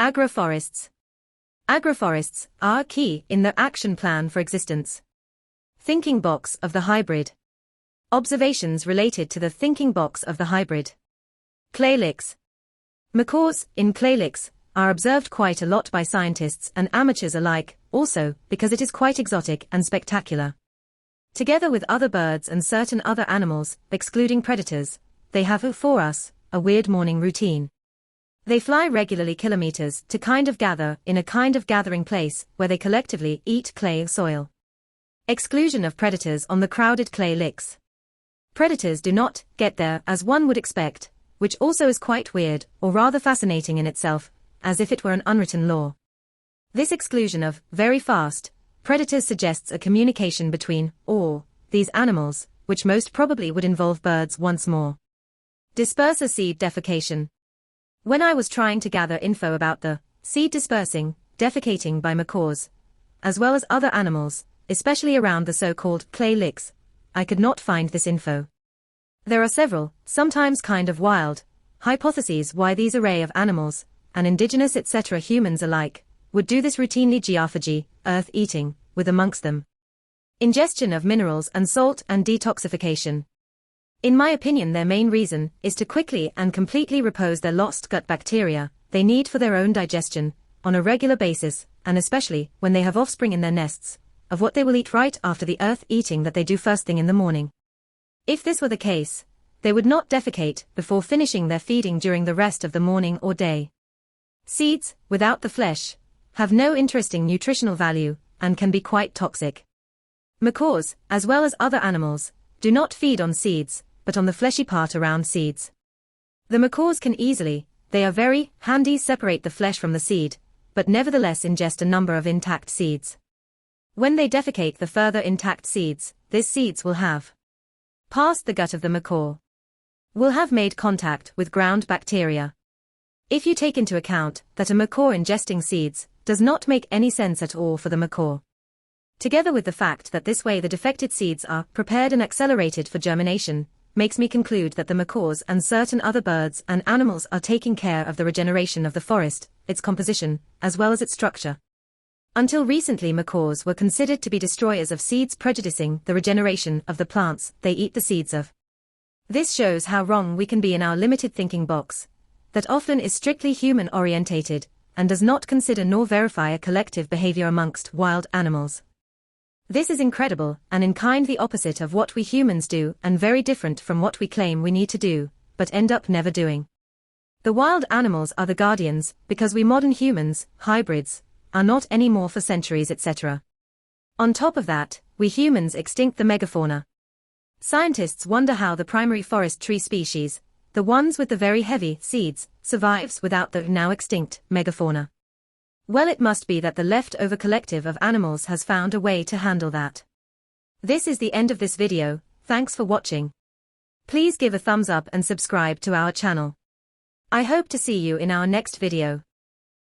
Agroforests. Agroforests are key in the action plan for existence. Thinking box of the hybrid. Observations related to the thinking box of the hybrid. Clay licks. Macaws in clay licks are observed quite a lot by scientists and amateurs alike, also because it is quite exotic and spectacular. Together with other birds and certain other animals, excluding predators, they have for us a weird morning routine. They fly regularly kilometers to kind of gather in a kind of gathering place where they collectively eat clay soil. Exclusion of predators on the crowded clay licks. Predators do not get there as one would expect, which also is quite weird, or rather fascinating in itself, as if it were an unwritten law. This exclusion of very fast predators suggests a communication between these animals, which most probably would involve birds once more. Disperser seed defecation. When I was trying to gather info about the seed dispersing, defecating by macaws, as well as other animals, especially around the so-called clay licks, I could not find this info. There are several, sometimes kind of wild, hypotheses why these array of animals, and indigenous etc. humans alike, would do this routinely: geophagy, earth eating, with amongst them ingestion of minerals and salt and detoxification. In my opinion, their main reason is to quickly and completely repose their lost gut bacteria they need for their own digestion, on a regular basis, and especially when they have offspring in their nests, of what they will eat right after the earth eating that they do first thing in the morning. If this were the case, they would not defecate before finishing their feeding during the rest of the morning or day. Seeds, without the flesh, have no interesting nutritional value, and can be quite toxic. Macaws, as well as other animals, do not feed on seeds, but on the fleshy part around seeds. The macaws can easily, they are very handy, separate the flesh from the seed, but nevertheless ingest a number of intact seeds. When they defecate the further intact seeds, these seeds will have passed the gut of the macaw, will have made contact with ground bacteria. If you take into account that a macaw ingesting seeds does not make any sense at all for the macaw, together with the fact that this way the defected seeds are prepared and accelerated for germination, makes me conclude that the macaws and certain other birds and animals are taking care of the regeneration of the forest, its composition, as well as its structure. Until recently, macaws were considered to be destroyers of seeds, prejudicing the regeneration of the plants they eat the seeds of. This shows how wrong we can be in our limited thinking box, that often is strictly human-orientated, and does not consider nor verify a collective behavior amongst wild animals. This is incredible, and in kind the opposite of what we humans do, and very different from what we claim we need to do, but end up never doing. The wild animals are the guardians, because we modern humans, hybrids, are not anymore for centuries etc. On top of that, we humans extinct the megafauna. Scientists wonder how the primary forest tree species, the ones with the very heavy seeds, survives without the now extinct megafauna. Well, it must be that the leftover collective of animals has found a way to handle that. This is the end of this video. Thanks for watching. Please give a thumbs up and subscribe to our channel. I hope to see you in our next video.